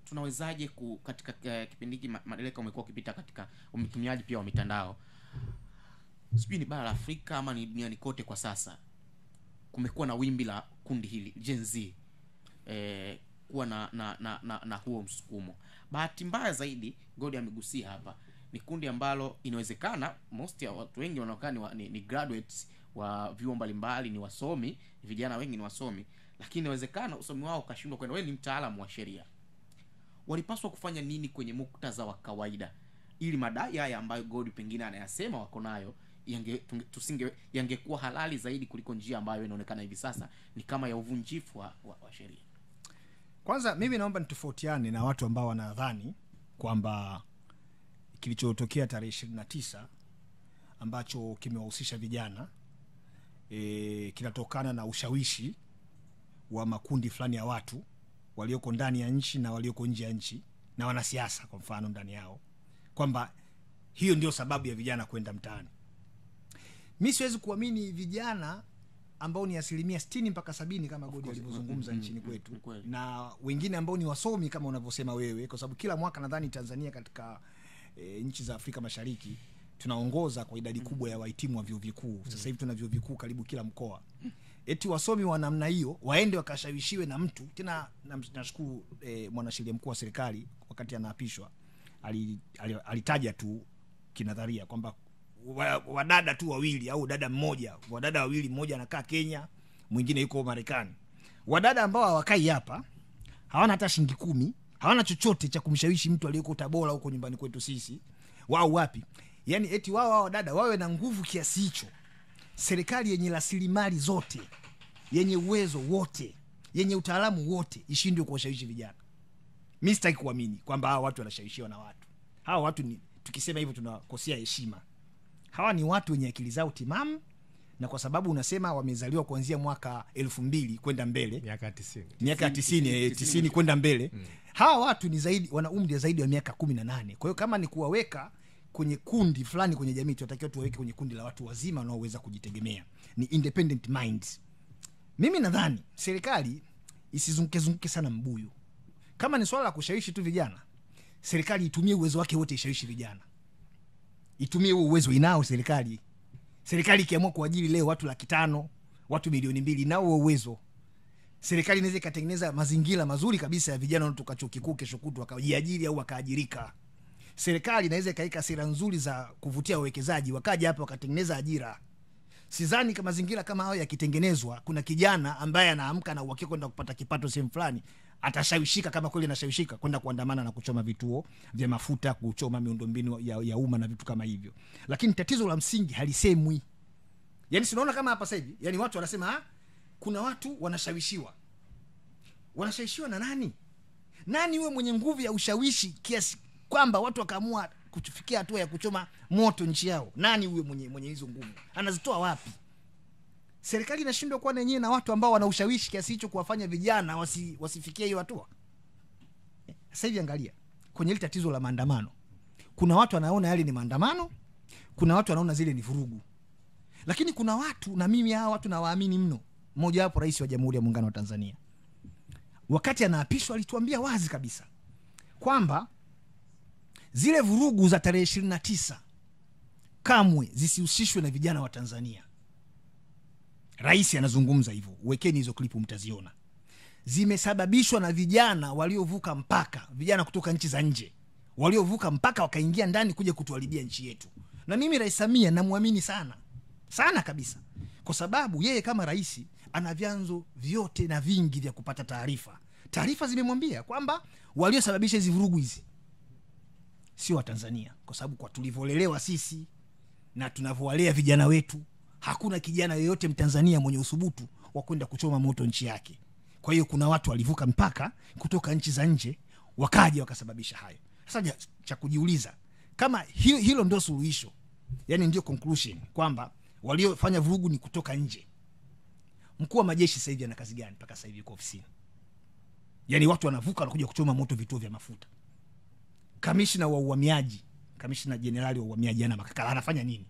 tunawezaje katika kipindi hiki Madeleka umekuwa ukipita katika umtumiaji pia wa mitandao, sijui ni bara la Afrika ama ni duniani kote, kwa sasa kumekuwa na wimbi la kundi hili Gen Z kuwa na huo msukumo. Bahati mbaya zaidi Godi amegusia hapa, ni kundi ambalo inawezekana most ya watu wengi wanaonekana ni graduates wa vyuo mbalimbali, ni wasomi, vijana wengi ni wasomi, lakini inawezekana usomi wao ukashindwa kwenda. Wewe ni mtaalamu wa sheria, walipaswa kufanya nini kwenye muktadha wa kawaida ili madai haya ambayo Godi pengine anayasema wako nayo yangekuwa halali zaidi kuliko njia ambayo inaonekana hivi sasa ni kama ya uvunjifu wa sheria? Kwanza mimi naomba nitofautiane na watu ambao wanadhani kwamba kilichotokea tarehe 29 ambacho kimewahusisha vijana kinatokana na ushawishi wa makundi fulani ya watu walioko ndani ya nchi na walioko nje ya nchi na wanasiasa kwa mfano ndani yao, kwamba hiyo ndio sababu ya vijana kwenda mtaani. Mimi siwezi kuamini vijana ambao ni 60% mpaka 70% kama Godi alivyozungumza nchini kwetu, na wengine ambao ni wasomi kama unavyosema wewe, kwa sababu kila mwaka nadhani Tanzania katika nchi za Afrika Mashariki tunaongoza kwa idadi kubwa ya wahitimu wa vyuo vikuu. Sasa hivi tuna vyuo vikuu karibu kila mkoa. Eti wasomi wa namna hiyo waende wakashawishiwe na mtu tena. Nashukuru mwanasheria mkuu wa serikali wakati anaapishwa alitaja tu kinadharia kwamba wadada tu wawili au dada mmoja, wadada wawili, mmoja anakaa Kenya, mwingine yuko Marekani. Wadada ambao hawakai hapa, hawana hata shilingi 10, hawana chochote cha kumshawishi mtu aliyeko Tabora huko nyumbani kwetu sisi. Wao wapi? Yaani eti wao dada wawe na nguvu kiasi hicho. Serikali yenye rasilimali zote, yenye uwezo wote, yenye utaalamu wote ishindwe kuwashawishi vijana. Mimi sitaki kuamini kwamba hao watu wanashawishiwa na watu. Hao watu ni, tukisema hivyo tunakosea heshima. Hawa ni watu wenye akili zao timamu, na kwa sababu unasema wamezaliwa kuanzia mwaka 2000 kwenda mbele, miaka 90 kwenda mbele. Hawa watu ni zaidi, wana umri zaidi wa miaka 18. Kwa hiyo kama ni kuwaweka kwenye kundi fulani kwenye jamii, tunatakiwa tuwaweke kwenye kundi la watu wazima wanaoweza kujitegemea, ni independent minds. Mimi nadhani serikali isizunguke sana mbuyu. Kama ni swala la kushawishi tu vijana, serikali itumie uwezo wake wote ishawishi vijana. Itumie huo uwezo inao serikali. Serikali ikiamua kuajiri leo watu 500,000, watu 2,000,000, nao huo uwezo. Serikali inaweza ikatengeneza mazingira mazuri kabisa ya vijana wanatoka chuo kikuu kesho kutwa wakajiajiri au wakaajirika. Serikali inaweza ikaweka sera nzuri za kuvutia wawekezaji wakaja hapa wakatengeneza ajira. Sidhani kama mazingira kama hayo yakitengenezwa, kuna kijana ambaye anaamka na uhakika kwenda kupata kipato sehemu fulani atashawishika, kama kweli anashawishika, kwenda kuandamana na kuchoma vituo vya mafuta, kuchoma miundombinu ya umma na vitu kama hivyo. Lakini tatizo la msingi halisemwi. Yaani sinaona kama hapa sasa hivi, yaani watu wanasema kuna watu wanashawishiwa. Wanashawishiwa na nani? Nani wewe mwenye nguvu ya ushawishi kiasi kwamba watu wakaamua kufikia hatua ya kuchoma moto nchi yao? Nani huyo mwenye hizo nguvu? Anazitoa wapi? Serikali inashindwa kuwa yenyewe na watu ambao wana ushawishi kiasi hicho kuwafanya vijana wasifikie hiyo hatua. Sasa hivi angalia kwenye ile tatizo la maandamano. Kuna watu wanaona yale ni maandamano, kuna watu wanaona zile ni vurugu. Lakini kuna watu, na mimi hao watu nawaamini mno. Mmoja wapo Rais wa Jamhuri ya Muungano wa Tanzania, wakati anaapishwa alituambia wazi kabisa kwamba zile vurugu za tarehe 29 kamwe zisihusishwe na vijana wa Tanzania. Rais anazungumza hivyo, wekeni hizo klipu mtaziona. Zimesababishwa na vijana waliovuka mpaka, vijana kutoka nchi za nje, waliovuka mpaka wakaingia ndani kuja kutuharibia nchi yetu. Na mimi Rais Samia namuamini sana. Sana kabisa. Kwa sababu yeye kama rais ana vyanzo vyote na vingi vya kupata taarifa. Taarifa zimemwambia kwamba waliosababisha hizo vurugu hizi sio wa Tanzania, kwa sababu kwa tulivolelewa sisi na tunavowalea vijana wetu, hakuna kijana yeyote Mtanzania mwenye usubutu wa kwenda kuchoma moto nchi yake. Kwa hiyo kuna watu walivuka mpaka kutoka nchi za nje wakaja wakasababisha hayo. Sasa cha kujiuliza, kama hilo ndio suluhisho, yani ndio conclusion kwamba waliofanya vurugu ni kutoka nje, mkuu wa majeshi sasa hivi ana kazi gani mpaka sasa hivi yuko ofisini? Yani watu wanavuka na kuja kuchoma moto vituo vya mafuta. Kamishna wa uhamiaji, kamishna jenerali wa uhamiaji ana makakala, anafanya nini?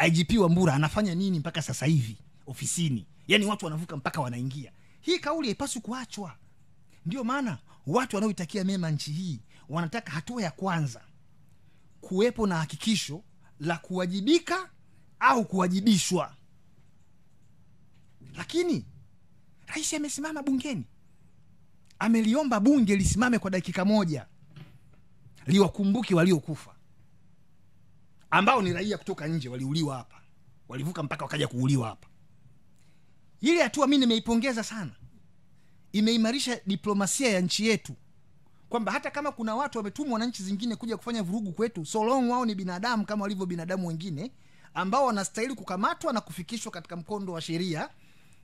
IGP wa Mbura anafanya nini mpaka sasa hivi ofisini? Yani watu wanavuka mpaka wanaingia. Hii kauli haipaswi kuachwa. Ndio maana watu wanaoitakia mema nchi hii wanataka hatua ya kwanza kuwepo na hakikisho la kuwajibika au kuwajibishwa. Lakini rais amesimama bungeni, ameliomba bunge lisimame kwa dakika moja liwakumbuke waliokufa, ambao ni raia kutoka nje, waliuliwa hapa, walivuka mpaka wakaja kuuliwa hapa. Ile hatua mimi nimeipongeza sana. Imeimarisha diplomasia ya nchi yetu, kwamba hata kama kuna watu wametumwa na nchi zingine kuja kufanya vurugu kwetu, so long wao ni binadamu kama walivyo binadamu wengine, ambao wanastahili kukamatwa na kufikishwa katika mkondo wa sheria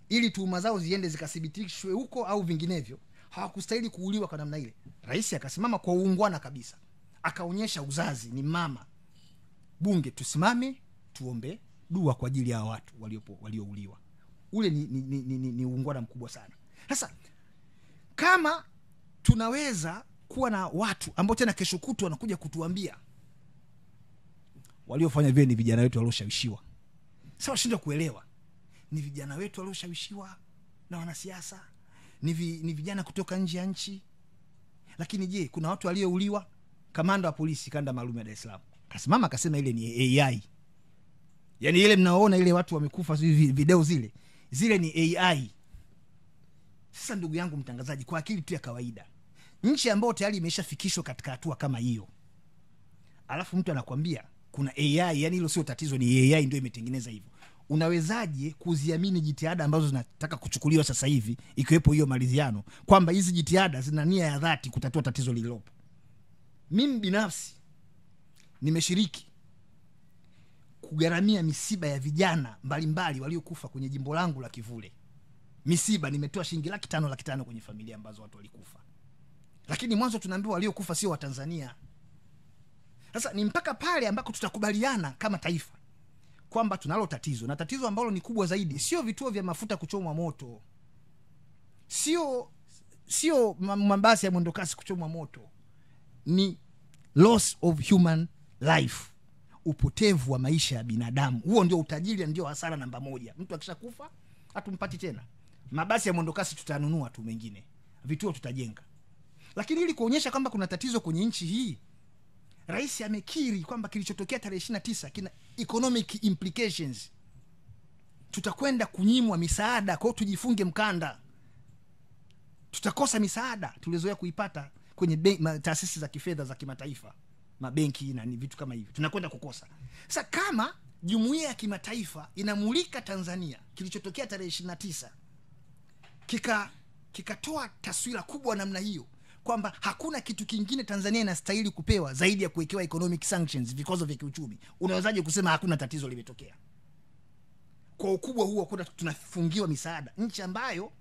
ili tuhuma zao ziende zikathibitishwe huko au vinginevyo, hawakustahili kuuliwa kwa namna ile. Rais akasimama kwa uungwana kabisa, akaonyesha uzazi, ni mama. Bunge tusimame tuombe dua kwa ajili ya watu waliouliwa. Ule ni uungwana mkubwa sana. Sasa kama tunaweza kuwa na watu ambao tena kesho kutu wanakuja kutuambia waliofanya vile ni vijana wetu walioshawishiwa. Sasa washindwa kuelewa, ni vijana wetu walioshawishiwa na wanasiasa, ni vijana kutoka nje ya nchi. Lakini je, kuna watu waliouliwa? Kamanda wa polisi kanda maalum ya Dar es Salaam kasimama akasema ile ni AI. Yaani ile mnaoona ile watu wamekufa video zile ni AI. Sasa ndugu yangu mtangazaji, kwa akili tu ya kawaida, nchi ambayo tayari imeshafikishwa katika hatua kama hiyo, alafu mtu anakuambia kuna AI, yani hilo sio tatizo, ni AI ndio imetengeneza hivyo. Unawezaje kuziamini jitihada ambazo zinataka kuchukuliwa sasa hivi, ikiwepo hiyo maliziano, kwamba hizi jitihada zina nia ya dhati kutatua tatizo lililopo? Mimi binafsi nimeshiriki kugharamia misiba ya vijana mbalimbali waliokufa kwenye jimbo langu la Kivule. Misiba nimetoa shilingi 500,000 kwenye familia ambazo watu walikufa. Lakini mwanzo tunaambiwa waliokufa sio wa Tanzania. Sasa ni mpaka pale ambako tutakubaliana kama taifa kwamba tunalo tatizo, na tatizo ambalo ni kubwa zaidi sio vituo vya mafuta kuchomwa moto, sio mabasi ya mwendokasi kuchomwa moto, ni loss of human life, upotevu wa maisha ya binadamu. Huo ndio utajiri, ndio hasara namba moja. Mtu akishakufa hatumpati tena. Mabasi ya mwendokasi tutanunua tu, mengine vituo tutajenga. Lakini ili kuonyesha kwamba kuna tatizo kwenye nchi hii, rais amekiri kwamba kilichotokea tarehe 29 kina economic implications. Tutakwenda kunyimwa misaada, kwa hiyo tujifunge mkanda. Tutakosa misaada tulizoea kuipata kwenye taasisi za kifedha za kimataifa, mabenki na vitu kama hivi, tunakwenda kukosa. Sasa kama jumuiya ya kimataifa inamulika Tanzania, kilichotokea tarehe 29 kikatoa taswira kubwa namna hiyo, kwamba hakuna kitu kingine Tanzania inastahili kupewa zaidi ya kuwekewa economic sanctions, vikwazo vya kiuchumi, unawezaje kusema hakuna tatizo limetokea? Kwa ukubwa huo kuna tunafungiwa misaada, nchi ambayo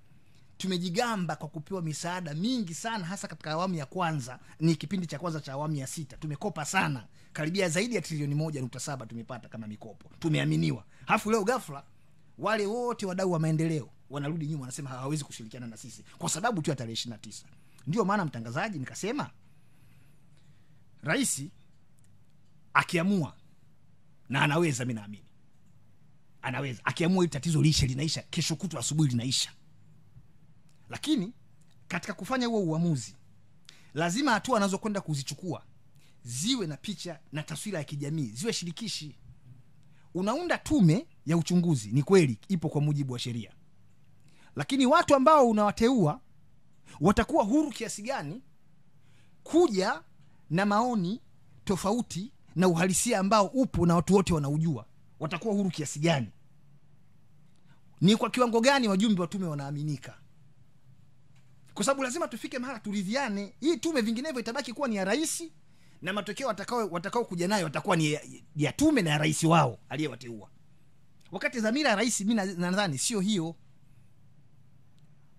tumejigamba kwa kupewa misaada mingi sana, hasa katika awamu ya kwanza, ni kipindi cha kwanza cha awamu ya 6. Tumekopa sana, karibia zaidi ya trilioni 1.7 tumepata kama mikopo, tumeaminiwa. Halafu leo ghafla wale wote wadau wa maendeleo wanarudi nyuma, wanasema hawawezi kushirikiana na sisi kwa sababu tu ya tarehe 29. Ndio maana mtangazaji, nikasema rais akiamua, na anaweza, mimi naamini anaweza, akiamua hili tatizo linaisha kesho kutwa asubuhi linaisha. Lakini katika kufanya huo uamuzi, lazima hatua anazokwenda kuzichukua ziwe na picha na taswira ya kijamii, ziwe shirikishi. Unaunda tume ya uchunguzi, ni kweli ipo kwa mujibu wa sheria, lakini watu ambao unawateua watakuwa huru kiasi gani kuja na maoni tofauti na uhalisia ambao upo na watu wote wanaujua? Watakuwa huru kiasi gani? Ni kwa kiwango gani wajumbe wa tume wanaaminika? Kwa sababu lazima tufike mahali turidhiane. Hii tume vinginevyo itabaki kuwa ni ya rais, na matokeo watakao kuja nayo watakuwa ni ya tume na ya rais wao aliyewateua. Wakati dhamira ya rais mimi nadhani sio hiyo.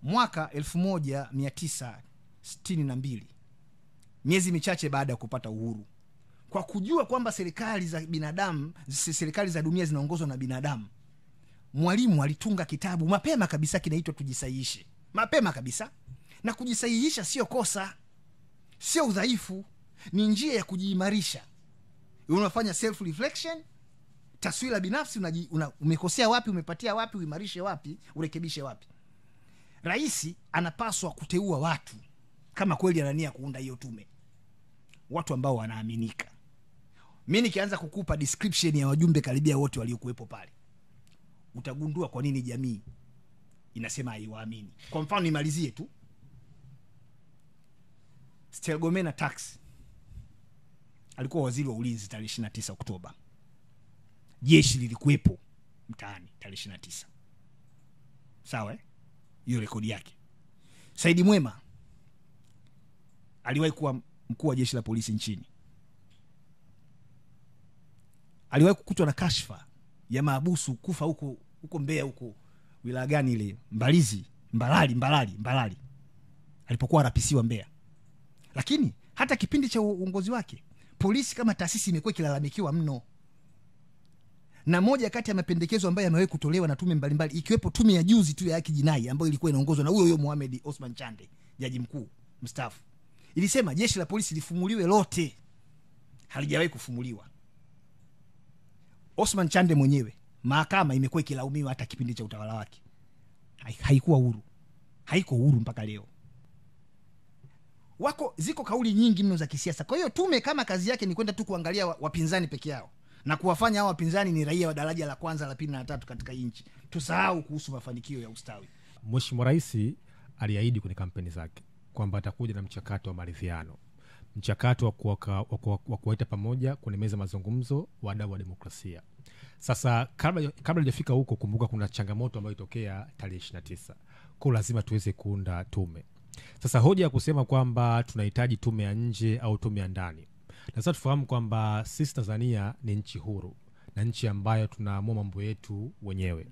Mwaka 1962, miezi michache baada ya kupata uhuru, kwa kujua kwamba serikali za binadamu, serikali za dunia zinaongozwa na binadamu, Mwalimu alitunga kitabu mapema kabisa kinaitwa Tujisahihishe. Mapema kabisa. Na kujisahihisha sio kosa, sio udhaifu, ni njia ya kujiimarisha. Unafanya self reflection, taswira binafsi, umekosea wapi, umepatia wapi, uimarishe wapi, urekebishe wapi. Rais anapaswa kuteua watu kama kweli anania kuunda hiyo tume, watu ambao wanaaminika. Mimi nikianza kukupa description ya wajumbe karibia wote waliokuwepo pale, utagundua kwa nini jamii inasema haiwaamini. Kwa mfano nimalizie tu, Stergomena Tax alikuwa waziri wa ulinzi tarehe 29 Oktoba. Jeshi lilikuwepo mtaani tarehe 29. Sawa hiyo rekodi yake. Saidi Mwema aliwahi kuwa mkuu wa jeshi la polisi nchini. Aliwahi kukutwa na kashfa ya maabusu kufa huko Mbeya, huko wilaya gani ile, Mbalali alipokuwa anapisiwa Mbeya. Lakini hata kipindi cha uongozi wake, polisi kama taasisi imekuwa ikilalamikiwa mno. Na moja kati ya mapendekezo ambayo yamewahi kutolewa na tume mbalimbali, ikiwepo tume ya juzi tu ya haki jinai ambayo ilikuwa inaongozwa na huyo Mohamed Osman Chande, jaji mkuu mstaafu, ilisema jeshi la polisi lifumuliwe lote. Halijawahi kufumuliwa. Osman Chande mwenyewe, mahakama imekuwa ikilaumiwa hata kipindi cha utawala wake. Haikuwa huru. Haiko huru mpaka leo. Ziko kauli nyingi mno za kisiasa. Kwa hiyo tume kama kazi yake ni kwenda tu kuangalia wapinzani peke yao na kuwafanya hao wapinzani ni raia wa daraja la kwanza, la pili na la tatu katika nchi, tusahau kuhusu mafanikio ya ustawi. Mheshimiwa Rais aliahidi kwenye kampeni zake kwamba atakuja na mchakato wa maridhiano, mchakato wa kuwaita pamoja kwenye meza mazungumzo wadau wa demokrasia. Sasa kabla hajafika huko, kumbuka kuna changamoto ambayo itokea tarehe 29. Kwa lazima tuweze kuunda tume. Sasa hoja ya kusema kwamba tunahitaji tume ya nje au tume ya ndani, lazima tufahamu kwamba sisi Tanzania ni nchi huru na nchi ambayo tunaamua mambo yetu wenyewe.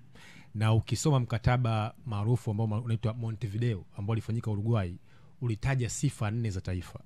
Na ukisoma mkataba maarufu ambao unaitwa Montevideo ambao ulifanyika Uruguay, ulitaja sifa 4 za taifa.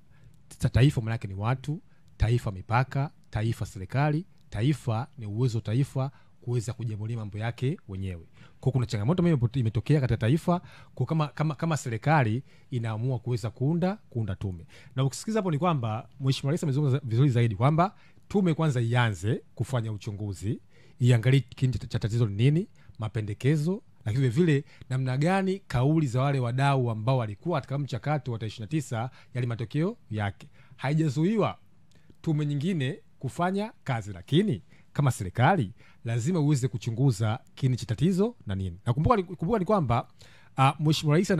Taifa maana yake ni watu, taifa mipaka, taifa serikali, taifa ni uwezo taifa kuweza kujiamulia mambo yake wenyewe. Kwa kuna changamoto ambayo imetokea katika taifa kwa kama serikali inaamua kuweza kuunda tume. Na ukisikiza hapo ni kwamba Mheshimiwa Rais amezungumza vizuri zaidi kwamba tume kwanza ianze kufanya uchunguzi, iangalie kiini cha tatizo ni nini, mapendekezo, lakini vile namna gani kauli za wale wadau ambao walikuwa katika mchakato wa 29 yale matokeo yake. Haijazuiwa tume nyingine kufanya kazi, lakini kama serikali lazima uweze kuchunguza kiini cha tatizo na nini. Na kumbuka ni kwamba Mheshimiwa Rais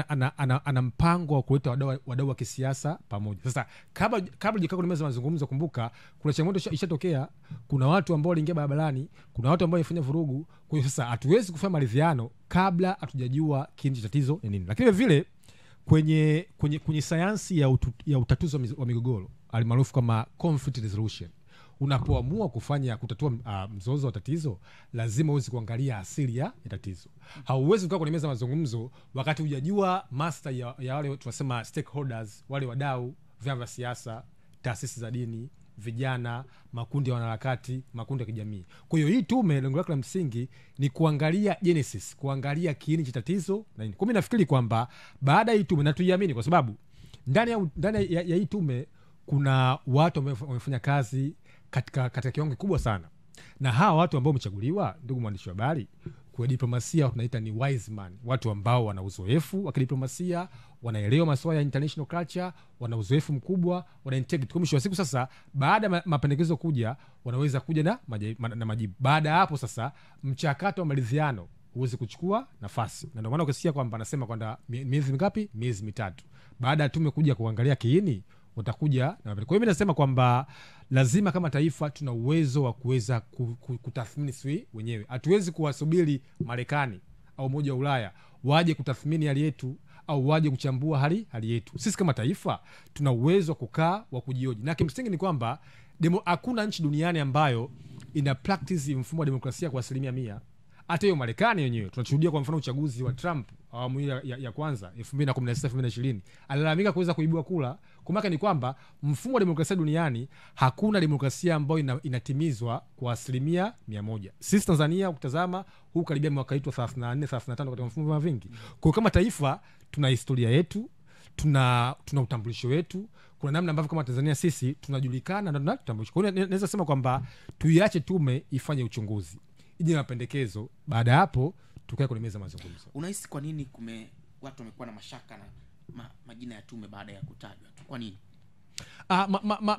ana mpango wa kuleta wadau wa kisiasa pamoja. Sasa kabla jikaa kwenye meza mazungumzo, kumbuka kuna changamoto ishatokea. Kuna watu ambao waliingia barabarani, kuna watu ambao walifanya vurugu. Kwa hiyo sasa hatuwezi kufanya maridhiano kabla hatujajua kiini cha tatizo ni nini. Lakini vile kwenye sayansi ya utatuzi wa migogoro alimaarufu kama conflict resolution, unapoamua kutatua mzozo wa tatizo, lazima uweze kuangalia asili ya tatizo. Hauwezi kukaa kwenye meza mazungumzo wakati hujajua master ya wale tunasema stakeholders, wale wadau, vyama vya siasa, taasisi za dini, vijana, makundi ya wanaharakati, makundi ya kijamii. Kwa hiyo hii tume lengo lake la msingi ni kuangalia genesis, kuangalia kiini cha tatizo na nini. Kwa mimi nafikiri kwamba baada ya hii tume, na tuiamini kwa sababu ndani ya hii tume kuna watu ambao wamefanya kazi katika kiwango kikubwa sana. Na hawa watu ambao wamechaguliwa, ndugu mwandishi wa habari, kwa diplomasia tunaita ni wise man, watu ambao wana uzoefu wa kidiplomasia, wanaelewa masuala ya international culture, wana uzoefu mkubwa, wana integrity. Kwa mwisho wa siku sasa, baada ya mapendekezo kuja, wanaweza kuja na majibu. Baada hapo sasa, mchakato wa maridhiano uweze kuchukua nafasi. Na ndio maana ukisikia kwamba anasema kwamba miezi mingapi? Miezi 3. Baada ya tume kuja kuangalia kiini, watakuja na. Kwa hiyo mimi nasema kwamba lazima kama taifa tuna uwezo wa kuweza kutathmini sisi wenyewe. Hatuwezi kuwasubiri Marekani au Umoja wa Ulaya waje kutathmini hali yetu au waje kuchambua hali yetu. Sisi kama taifa tuna uwezo wa kukaa, wa kujioji. Na kimsingi ni kwamba hakuna nchi duniani ambayo ina practice mfumo wa demokrasia kwa 100%. Hata hiyo Marekani yenyewe tunashuhudia kwa mfano uchaguzi wa Trump awamu ya kwanza 2019-2020 alilalamika kuweza kuibua kula. Kumaka ni kwamba mfumo wa demokrasia duniani hakuna demokrasia ambayo inatimizwa kwa 100%. Sisi Tanzania ukitazama huu karibia mwaka wetu 34-35 katika mfumo wa vingi. Kwa kama taifa tuna historia yetu, tuna utambulisho wetu, kuna namna ambavyo kama Tanzania sisi tunajulikana na tunatambulisho. Kwa hiyo naweza sema kwamba tuiache tume ifanye uchunguzi, ije mapendekezo, baada hapo tukae kwenye meza mazungumzo. Unahisi kwa nini watu wamekuwa na mashaka na majina ya tume baada ya kutajwa tu? Kwa nini?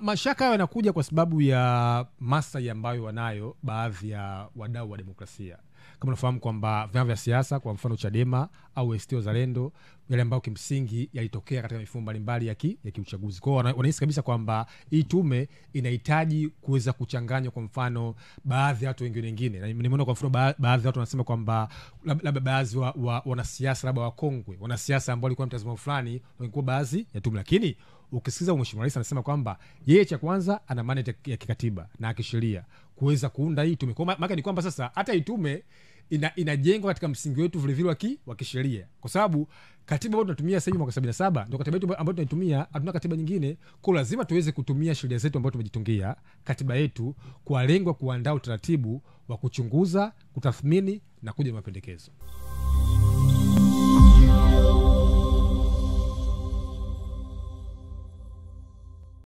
Mashaka hayo yanakuja kwa sababu ya maslahi ambayo wanayo baadhi ya wadau wa demokrasia. Kama unafahamu kwamba vyama vya siasa, kwa mfano Chadema au ACT Wazalendo, yale ambayo kimsingi yalitokea katika mifumo mbalimbali ya kiuchaguzi. Kwa hiyo wanahisi kabisa kwamba hii tume inahitaji kuweza kuchanganywa, kwa mfano baadhi ya watu wengine. Na nimeona kwa mfano baadhi ya watu wanasema kwamba labda baadhi wa wanasiasa, labda wakongwe, wanasiasa ambao walikuwa mtazamo fulani wangekuwa baadhi ya tume. Lakini ukisikiza Mheshimiwa Rais anasema kwamba yeye cha kwanza ana mandate ya kikatiba na kisheria kuweza kuunda hii tume. Kwa maana ni kwamba sasa hata hii tume inajengwa katika msingi wetu vile vile wa kisheria, kwa sababu katiba ambayo tunatumia sasa hivi mwaka 77 ndio katiba yetu ambayo tunaitumia. Hatuna katiba nyingine, kwa lazima tuweze kutumia sheria zetu ambazo tumejitungia, katiba yetu, kwa lengo kuandaa utaratibu wa kuchunguza, kutathmini na kuja na mapendekezo.